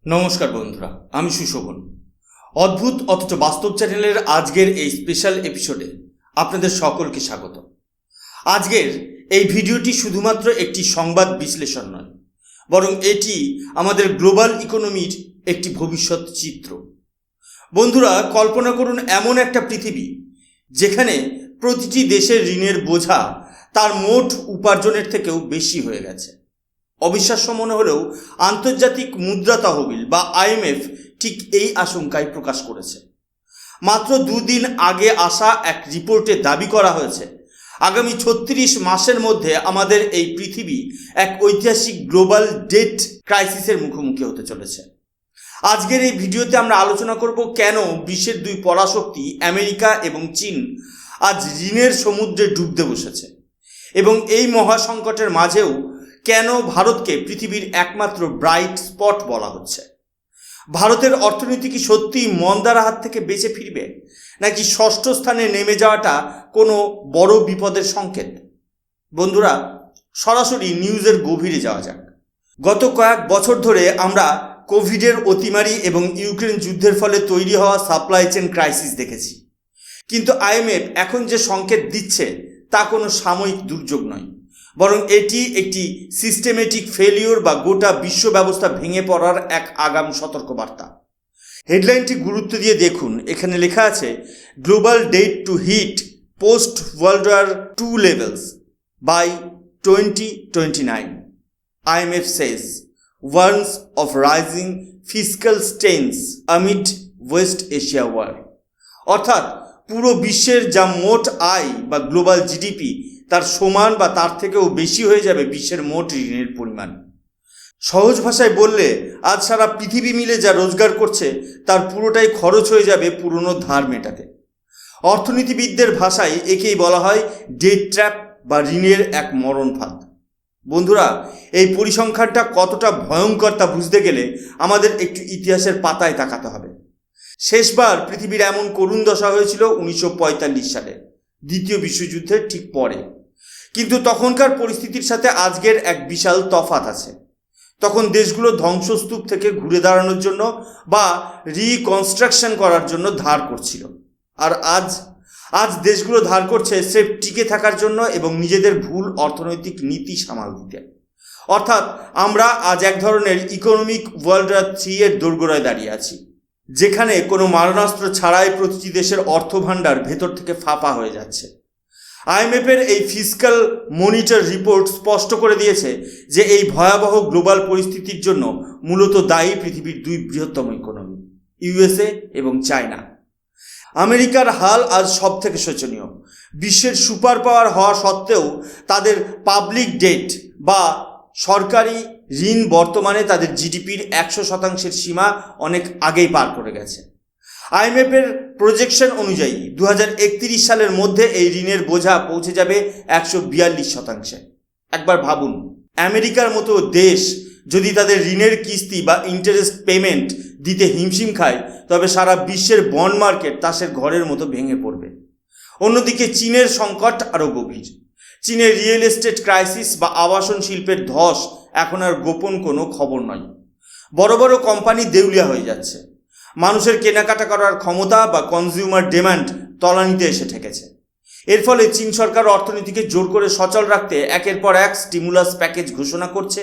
নমস্কার বন্ধুরা, আমি সুশোভন। অদ্ভুত অথচ বাস্তব চ্যানেলের আজকের এই স্পেশাল এপিসোডে আপনাদের সকলকে স্বাগত। আজকের এই ভিডিওটি শুধুমাত্র একটি সংবাদ বিশ্লেষণ নয়, বরং এটি আমাদের গ্লোবাল ইকোনমির একটি ভবিষ্যৎ চিত্র। বন্ধুরা, কল্পনা করুন এমন একটা পৃথিবী যেখানে প্রতিটি দেশের ঋণের বোঝা তার মোট উপার্জনের থেকেও বেশি হয়ে গেছে। অবিশ্বাস্য মনে হলেও আন্তর্জাতিক মুদ্রা তহবিল বা IMF ঠিক এই আশঙ্কাই প্রকাশ করেছে। মাত্র দুদিন আগে আসা এক রিপোর্টে দাবি করা হয়েছে আগামী 36 মাসের মধ্যে আমাদের এই পৃথিবী এক ঐতিহাসিক গ্লোবাল ডেট ক্রাইসিসের মুখোমুখি হতে চলেছে। আজকের এই ভিডিওতে আমরা আলোচনা করব কেন বিশ্বের দুই পরাশক্তি আমেরিকা এবং চীন আজ ঋণের সমুদ্রে ডুবতে বসেছে, এবং এই মহাসংকটের মাঝেও কেন ভারতকে পৃথিবীর একমাত্র ব্রাইট স্পট বলা হচ্ছে। ভারতের অর্থনীতি কি সত্যি মন্দার হাত থেকে বেঁচে ফিরবে, নাকি ষষ্ঠ স্থানে নেমে যাওয়াটা কোনো বড় বিপদের সংকেত? বন্ধুরা, সরাসরি নিউজের গভীরে যাওয়া যাক। গত কয়েক বছর ধরে আমরা কোভিডের অতিমারি এবং ইউক্রেন যুদ্ধের ফলে তৈরি হওয়া সাপ্লাই চেন ক্রাইসিস দেখেছি, কিন্তু IMF এখন যে সংকেত দিচ্ছে তা কোনো সাময়িক দুর্যোগ নয়, বরং এটি একটি সিস্টেমেটিক ফেলিওর বা গোটা বিশ্ব ব্যবস্থা ভেঙে পড়ার এক আগাম সতর্কবার্তা। হেডলাইনটি গুরুত্ব দিয়ে দেখুন। এখানে লেখা আছে, global debt to hit post world war II levels by 2029. IMF says warns of rising fiscal strains amid West Asia war. অর্থাৎ পুরো বিশ্বের যা মোট আয় বা গ্লোবাল জিডিপি তার সমান বা তার থেকেও বেশি হয়ে যাবে বিশ্বের মোট ঋণের পরিমাণ। সহজ ভাষায় বললে, আজ সারা পৃথিবী মিলে যা রোজগার করছে তার পুরোটাই খরচ হয়ে যাবে পুরনো ধার মেটাতে। অর্থনীতিবিদদের ভাষায় একেই বলা হয় ডেট ট্র্যাপ বা ঋণের এক মরণ ফাঁদ। বন্ধুরা, এই পরিসংখ্যানটা কতটা ভয়ঙ্কর তা বুঝতে গেলে আমাদের একটু ইতিহাসের পাতায় তাকাতে হবে। শেষবার পৃথিবীর এমন করুণ দশা হয়েছিল 1945 সালে, দ্বিতীয় বিশ্বযুদ্ধের ঠিক পরে। কিন্তু তখনকার পরিস্থিতির সাথে আজকের এক বিশাল তফাৎ আছে। তখন দেশগুলো ধ্বংসস্তূপ থেকে ঘুরে দাঁড়ানোর জন্য বা রিকনস্ট্রাকশন করার জন্য ধার করছিল, আর আজ দেশগুলো ধার করছে স্রেফ টিকে থাকার জন্য এবং নিজেদের ভুল অর্থনৈতিক নীতি সামাল দিতে। অর্থাৎ আমরা আজ এক ধরনের ইকোনমিক ওয়ার্ল্ড ওয়ার III এর দোরগোড়ায় দাঁড়িয়ে আছি, যেখানে কোনো মারণাস্ত্র ছাড়াই প্রতিটি দেশের অর্থভাণ্ডার ভেতর থেকে ফাঁপা হয়ে যাচ্ছে। IMF এর এই ফিসক্যাল মনিটর রিপোর্ট স্পষ্ট করে দিয়েছে যে এই ভয়াবহ গ্লোবাল পরিস্থিতির জন্য মূলত দায়ী পৃথিবীর দুই বৃহত্তম ইকোনমি, USA এবং চায়না। আমেরিকার হাল আজ সব থেকে শোচনীয়। বিশ্বের সুপার পাওয়ার হওয়া সত্ত্বেও তাদের পাবলিক ডেট বা সরকারি ঋণ বর্তমানে তাদের জিডিপির 100% সীমা অনেক আগেই পার করে গেছে। IMF এর প্রজেকশন অনুযায়ী 2031 সালের মধ্যে এই ঋণের বোঝা পৌঁছে যাবে 142%। একবার ভাবুন, আমেরিকার মতো দেশ যদি তাদের ঋণের কিস্তি বা ইন্টারেস্ট পেমেন্ট দিতে হিমশিম খায়, তবে সারা বিশ্বের বন্ড মার্কেট তাসের ঘরের মতো ভেঙে পড়বে। অন্যদিকে চীনের সংকট আরও গভীর। চীনের রিয়েল এস্টেট ক্রাইসিস বা আবাসন শিল্পের ধস এখন আর গোপন কোনো খবর নয়। বড় বড় কোম্পানি দেউলিয়া হয়ে যাচ্ছে। মানুষের কেনাকাটা করার ক্ষমতা বা কনজিউমার ডিমান্ড তলানিতে এসে ঠেকেছে। এর ফলে চীন সরকার অর্থনীতিকে জোর করে সচল রাখতে একের পর এক স্টিমুলাস প্যাকেজ ঘোষণা করছে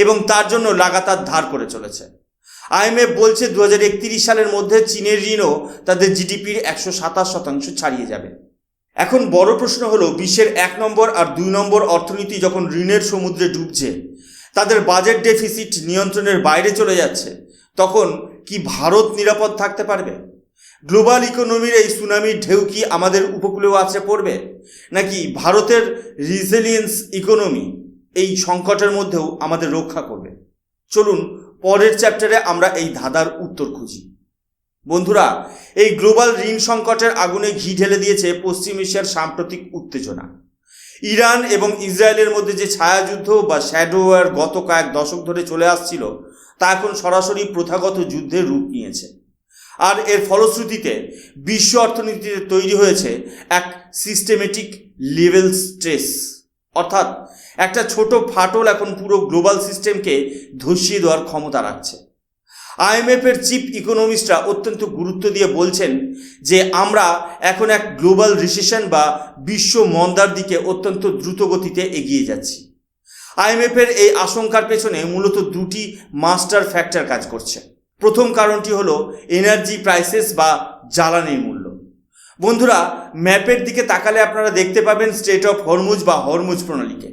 এবং তার জন্য লাগাতার ধার করে চলেছে। IMF বলছে 2031 সালের মধ্যে চীনের ঋণও তাদের জিডিপির 127% ছাড়িয়ে যাবে। এখন বড় প্রশ্ন হলো, বিশ্বের 1 নম্বর আর 2 নম্বর অর্থনীতি যখন ঋণের সমুদ্রে ডুবছে, তাদের বাজেট ডেফিসিট নিয়ন্ত্রণের বাইরে চলে যাচ্ছে, তখন কি ভারত নিরাপদ থাকতে পারবে? গ্লোবাল ইকোনমির এই সুনামির ঢেউ কি আমাদের উপকূলেও আছড়ে পড়বে, নাকি ভারতের রিজিলিয়েন্স ইকোনমি এই সংকটের মধ্যেও আমাদের রক্ষা করবে? চলুন পরের চ্যাপ্টারে আমরা এই ধাঁধার উত্তর খুঁজি। বন্ধুরা, এই গ্লোবাল ঋণ সংকটের আগুনে ঘি ঢেলে দিয়েছে পশ্চিম এশিয়ার সাম্প্রতিক উত্তেজনা। ইরান এবং ইসরায়েলের মধ্যে যে ছায়াযুদ্ধ বা শ্যাডো ওয়ার গত কয়েক দশক ধরে চলে আসছিল, তা এখন সরাসরি প্রথাগত যুদ্ধের রূপ নিয়েছে। আর এর ফলশ্রুতিতে বিশ্ব অর্থনীতিতে তৈরি হয়েছে এক সিস্টেমেটিক লেভেল স্ট্রেস, অর্থাৎ একটা ছোট ফাটল এখন পুরো গ্লোবাল সিস্টেমকে ধসিয়ে দেওয়ার ক্ষমতা রাখছে। আইএমএফের চিফ ইকোনমিস্টরা অত্যন্ত গুরুত্ব দিয়ে বলছেন যে আমরা এখন এক গ্লোবাল রিসেশন বা বিশ্ব মন্দার দিকে অত্যন্ত দ্রুত গতিতে এগিয়ে যাচ্ছি। আইএমএফের এই আশঙ্কার পেছনে মূলত দুটি মাস্টার ফ্যাক্টর কাজ করছে। প্রথম কারণটি হলো এনার্জি প্রাইসেস বা জ্বালানির মূল্য। বন্ধুরা, ম্যাপের দিকে তাকালে আপনারা দেখতে পাবেন স্ট্রেট অফ হরমুজ বা হরমুজ প্রণালীকে।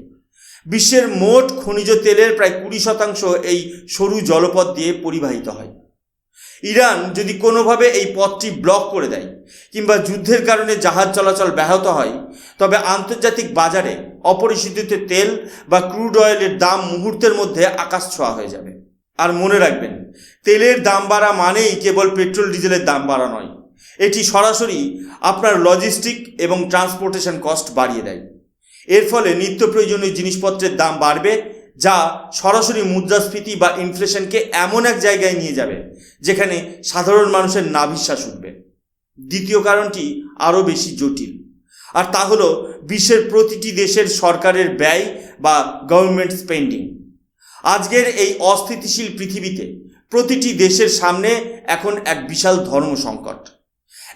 বিশ্বের মোট খনিজ তেলের প্রায় 20% এই সরু জলপথ দিয়ে পরিবাহিত হয়। ইরান যদি কোনোভাবে এই পথটি ব্লক করে দেয় কিংবা যুদ্ধের কারণে জাহাজ চলাচল ব্যাহত হয়, তবে আন্তর্জাতিক বাজারে অপরিশোধিত তেল বা ক্রুড অয়েলের দাম মুহূর্তের মধ্যে আকাশ ছোঁয়া হয়ে যাবে। আর মনে রাখবেন, তেলের দাম বাড়া মানেই কেবল পেট্রোল ডিজেলের দাম বাড়া নয়, এটি সরাসরি আপনার লজিস্টিক এবং ট্রান্সপোর্টেশন কস্ট বাড়িয়ে দেয়। এর ফলে নিত্য প্রয়োজনীয় জিনিসপত্রের দাম বাড়বে, যা সরাসরি মুদ্রাস্ফীতি বা ইনফ্লেশনকে এমন এক জায়গায় নিয়ে যাবে যেখানে সাধারণ মানুষের নাভিশ্বাস উঠবে। দ্বিতীয় কারণটি আরও বেশি জটিল, আর তা হলো বিশ্বের প্রতিটি দেশের সরকারের ব্যয় বা গভর্নমেন্ট স্পেন্ডিং। আজকের এই অস্থিতিশীল পৃথিবীতে প্রতিটি দেশের সামনে এখন এক বিশাল ধর্ম সংকট।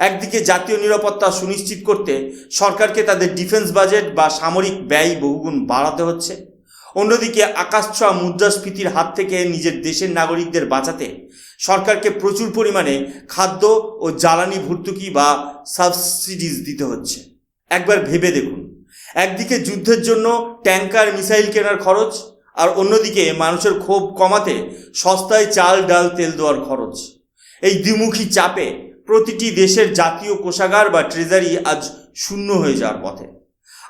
একদিকে জাতীয় নিরাপত্তা সুনিশ্চিত করতে সরকারকে তাদের ডিফেন্স বাজেট বা সামরিক ব্যয় বহুগুণ বাড়াতে হচ্ছে, অন্যদিকে আকাশছোঁয়া মুদ্রাস্ফীতির হাত থেকে নিজের দেশের নাগরিকদের বাঁচাতে সরকারকে প্রচুর পরিমাণে খাদ্য ও জ্বালানি ভর্তুকি বা সাবসিডিজ দিতে হচ্ছে। একবার ভেবে দেখুন, একদিকে যুদ্ধের জন্য ট্যাঙ্কার মিসাইল কেনার খরচ, আর অন্যদিকে মানুষের ক্ষোভ কমাতে সস্তায় চাল ডাল তেল দেওয়ার খরচ। এই দ্বিমুখী চাপে প্রতিটি দেশের জাতীয় কোষাগার বা ট্রেজারি আজ শূন্য হয়ে যাওয়ার পথে।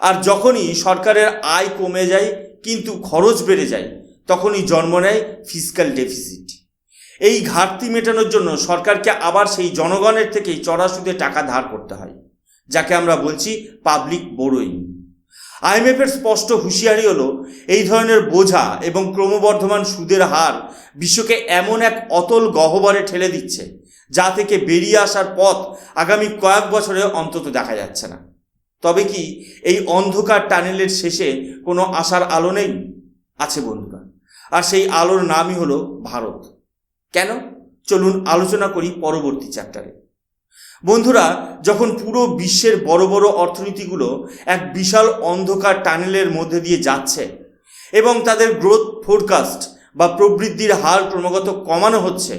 আর যখনই সরকারের আয় কমে যায় কিন্তু খরচ বেড়ে যায়, তখনই জন্ম নেয় ফিসক্যাল ডেফিসিট। এই ঘাটতি মেটানোর জন্য সরকারকে আবার সেই জনগণের থেকেই চড়া সুদে টাকা ধার করতে হয়, যাকে আমরা বলছি পাবলিক বোরোয়িং। আইএমএফের স্পষ্ট হুঁশিয়ারি হলো, এই ধরনের বোঝা এবং ক্রমবর্ধমান সুদের হার বিশ্বকে এমন এক অতল গহ্বরে ঠেলে দিচ্ছে যা থেকে বেরিয়ে আসার পথ আগামী কয়েক বছরে অন্তত দেখা যাচ্ছে না। তবে কি এই অন্ধকার টানেলের শেষে কোনো আশার আলো নেই? আছে বন্ধুরা, আর সেই আলোর নামই হলো ভারত। কেন? চলুন আলোচনা করি পরবর্তী চ্যাপ্টারে। বন্ধুরা, যখন পুরো বিশ্বের বড় বড় অর্থনীতিগুলো এক বিশাল অন্ধকার টানেলের মধ্যে দিয়ে যাচ্ছে এবং তাদের গ্রোথ ফোরকাস্ট বা প্রবৃদ্ধির হার ক্রমাগত কমানো হচ্ছে,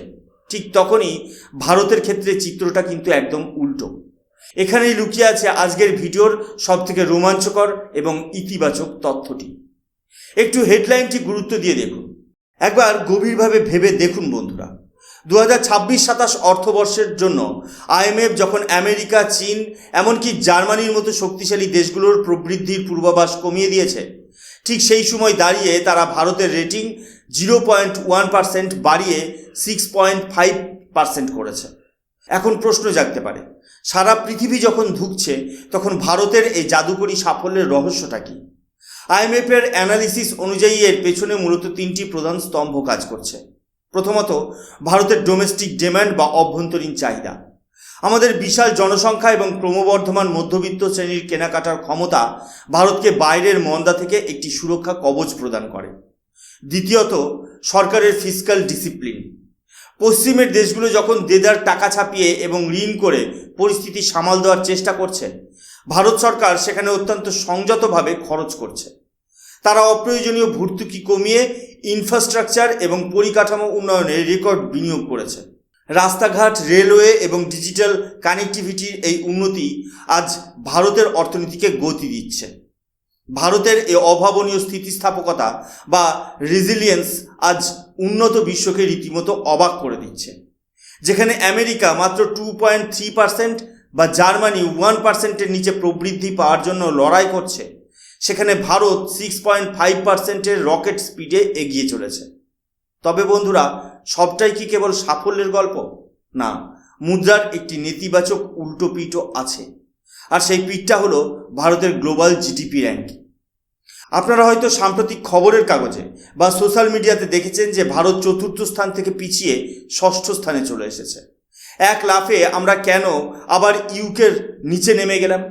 ঠিক তখনই ভারতের ক্ষেত্রে চিত্রটা কিন্তু একদম উল্টো। এখানেই লুকিয়ে আছে আজকের ভিডিওর সবথেকে রোমাঞ্চকর এবং ইতিবাচক তথ্যটি। একটু হেডলাইনটি গুরুত্ব দিয়ে দেখুন, একবার গভীরভাবে ভেবে দেখুন বন্ধুরা। 2026-27 অর্থবর্ষের জন্য আইএমএফ যখন আমেরিকা, চীন, এমনকি জার্মানির মতো শক্তিশালী দেশগুলোর প্রবৃদ্ধির পূর্বাভাস কমিয়ে দিয়েছে, ঠিক সেই সময় দাঁড়িয়ে তারা ভারতের রেটিং 0.1% বাড়িয়ে 6.5% করেছে। এখন প্রশ্ন জাগতে পারে, সারা পৃথিবী যখন ধুঁকছে তখন ভারতের এই জাদুকরী সাফল্যের রহস্যটা কি? আইএমএফের অ্যানালিসিস অনুযায়ী এর পেছনে মূলত তিনটি প্রধান স্তম্ভ কাজ করছে। প্রথমত, ভারতের ডোমেস্টিক ডিমান্ড বা অভ্যন্তরীণ চাহিদা। আমাদের বিশাল জনসংখ্যা এবং ক্রমবর্ধমান মধ্যবিত্ত শ্রেণীর কেনাকাটার ক্ষমতা ভারতকে বাইরের মন্দা থেকে একটি সুরক্ষা কবচ প্রদান করে। দ্বিতীয়ত, সরকারের ফিসক্যাল ডিসিপ্লিন। পশ্চিমের দেশগুলো যখন দেদার টাকা ছাপিয়ে এবং ঋণ করে পরিস্থিতি সামাল দেওয়ার চেষ্টা করছে, ভারত সরকার সেখানে অত্যন্ত সংযতভাবে খরচ করছে। তারা অপ্রয়োজনীয় ভর্তুকি কমিয়ে ইনফ্রাস্ট্রাকচার এবং পরিকাঠামো উন্নয়নে রেকর্ড বিনিয়োগ করেছে। রাস্তাঘাট, রেলওয়ে এবং ডিজিটাল কানেক্টিভিটির এই উন্নতি আজ ভারতের অর্থনীতিকে গতি দিচ্ছে। ভারতের এই অভাবনীয় স্থিতিস্থাপকতা বা রেজিলিয়েন্স আজ উন্নত বিশ্বকে রীতিমতো অবাক করে দিচ্ছে। যেখানে আমেরিকা মাত্র 2.3% বা জার্মানি 1%-এর নিচে প্রবৃদ্ধি পাওয়ার জন্য লড়াই করছে, সেখানে ভারত 6.5%-এর রকেট স্পিডে এগিয়ে চলেছে। তবে বন্ধুরা, সবটাই কি কেবল সাফল্যের গল্প? না, মুদ্রার একটি নেতিবাচক উল্টো পিঠও আছে, আর সেই পিঠটা হলো ভারতের গ্লোবাল জিডিপি র্যাঙ্কিং। আপনারা হয়তো সাম্প্রতিক খবরের কাগজে বা সোশ্যাল মিডিয়াতে দেখেছেন যে ভারত 4র্থ স্থান থেকে পিছিয়ে 6ষ্ঠ স্থানে চলে এসেছে। এক লাফে আমরা কেন আবার ইউকের নিচে নেমে গেলাম?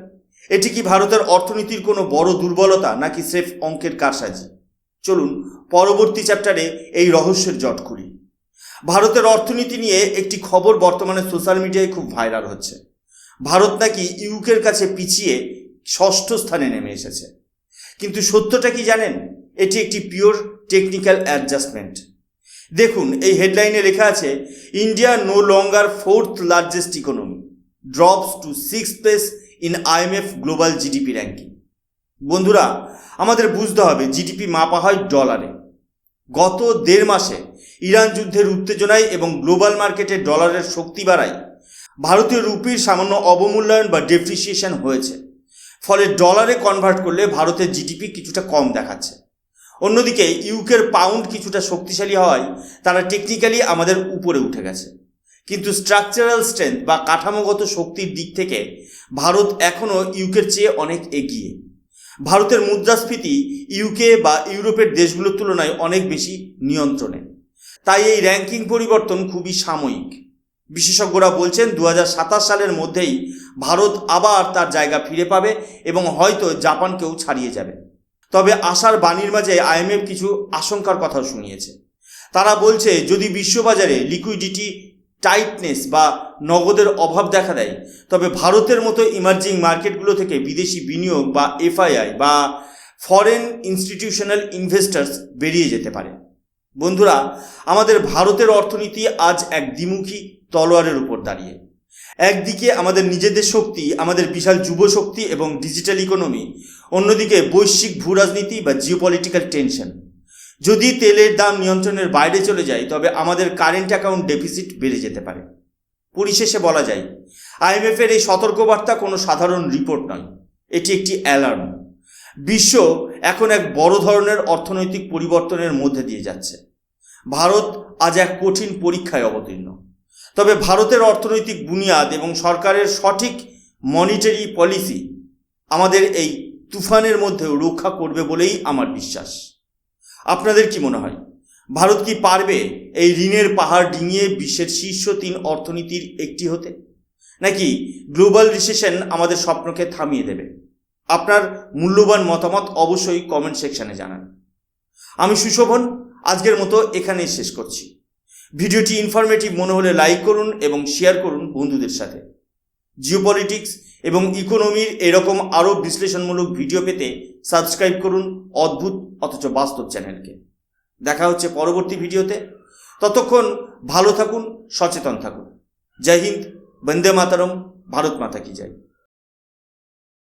এটি কি ভারতের অর্থনীতির কোনো বড় দুর্বলতা, নাকি স্রেফ অঙ্কের কারসাজি? চলুন পরবর্তী চ্যাপ্টারে এই রহস্যের জট খুলি। ভারতের অর্থনীতি নিয়ে একটি খবর বর্তমানে সোশ্যাল মিডিয়ায় খুব ভাইরাল হচ্ছে। ভারত নাকি ইউকের কাছে পিছিয়ে ষষ্ঠ স্থানে নেমে এসেছে। কিন্তু সত্যটা কি জানেন? এটি একটি পিওর টেকনিক্যাল অ্যাডজাস্টমেন্ট। দেখুন, এই হেডলাইনে লেখা আছে, India no longer fourth largest economy, drops to six place in IMF global GDP ranking. বন্ধুরা, আমাদের বুঝতে হবে জিডিপি মাপা হয় ডলারে। গত 1.5 মাসে ইরান যুদ্ধের উত্তেজনায় এবং গ্লোবাল মার্কেটে ডলারের শক্তি বাড়ায় ভারতীয় রুপির সামান্য অবমূল্যায়ন বা ডেপ্রিসিয়েশন হয়েছে। ফলে ডলারে কনভার্ট করলে ভারতের জিডিপি কিছুটা কম দেখাচ্ছে। অন্যদিকে ইউকের পাউন্ড কিছুটা শক্তিশালী হওয়ায় তারা টেকনিক্যালি আমাদের উপরে উঠে গেছে। কিন্তু স্ট্রাকচারাল স্ট্রেংথ বা কাঠামোগত শক্তির দিক থেকে ভারত এখনও ইউকের চেয়ে অনেক এগিয়ে। ভারতের মুদ্রাস্ফীতি ইউকে বা ইউরোপের দেশগুলোর তুলনায় অনেক বেশি নিয়ন্ত্রণে। তাই এই র্যাঙ্কিং পরিবর্তন খুবই সাময়িক। বিশেষজ্ঞরা বলছেন 2027 সালের মধ্যেই ভারত আবার তার জায়গা ফিরে পাবে এবং হয়তো জাপানকেও ছাড়িয়ে যাবে। তবে আশার বাণীর মাঝে IMF কিছু আশঙ্কার কথাও শুনিয়েছে। তারা বলছে, যদি বিশ্ববাজারে লিকুইডিটি টাইটনেস বা নগদের অভাব দেখা দেয়, তবে ভারতের মতো ইমার্জিং মার্কেটগুলো থেকে বিদেশি বিনিয়োগ বা FII বা ফরেন ইনস্টিটিউশনাল ইনভেস্টার্স বেরিয়ে যেতে পারে। বন্ধুরা, আমাদের ভারতের অর্থনীতি আজ এক দ্বিমুখী তলোয়ারের উপর দাঁড়িয়ে। একদিকে আমাদের নিজেদের শক্তি, আমাদের বিশাল যুব শক্তি এবং ডিজিটাল ইকোনমি, অন্যদিকে বৈশ্বিক ভূরাজনীতি বা জিওপলিটিক্যাল টেনশন। যদি তেলের দাম নিয়ন্ত্রণের বাইরে চলে যায়, তবে আমাদের কারেন্ট অ্যাকাউন্ট ডেফিসিট বেড়ে যেতে পারে। পরিশেষে বলা যায়, IMF এর এই সতর্কবার্তা কোনো সাধারণ রিপোর্ট নয়, এটি একটি অ্যালার্ম। বিশ্ব এখন এক বড় ধরনের অর্থনৈতিক পরিবর্তনের মধ্যে দিয়ে যাচ্ছে। ভারত আজ এক কঠিন পরীক্ষায় অবতীর্ণ। তবে ভারতের অর্থনৈতিক বুনিয়াদ এবং সরকারের সঠিক মনিটারি পলিসি আমাদের এই তুফানের মধ্যেও রক্ষা করবে বলেই আমার বিশ্বাস। আপনাদের কি মনে হয়, ভারত কি পারবে এই ঋণের পাহাড় ডিঙিয়ে বিশ্বের শীর্ষ 3 অর্থনীতির একটি হতে, নাকি গ্লোবাল রিসেশন আমাদের স্বপ্নকে থামিয়ে দেবে? আপনার মূল্যবান মতামত অবশ্যই কমেন্ট সেকশনে জানান। আমি সুশোভন, আজকের মতো এখানেই শেষ করছি। ভিডিওটি ইনফরমেটিভ মনে হলে লাইক করুন এবং শেয়ার করুন বন্ধুদের সাথে। জিওপলিটিক্স এবং ইকোনমির এরকম আরও বিশ্লেষণমূলক ভিডিও পেতে সাবস্ক্রাইব করুন অদ্ভুত অথচ বাস্তব চ্যানেলকে। দেখা হচ্ছে পরবর্তী ভিডিওতে। ততক্ষণ ভালো থাকুন, সচেতন থাকুন। জয় হিন্দ, বন্দে মাতরম, ভারত মাতা কি জয়।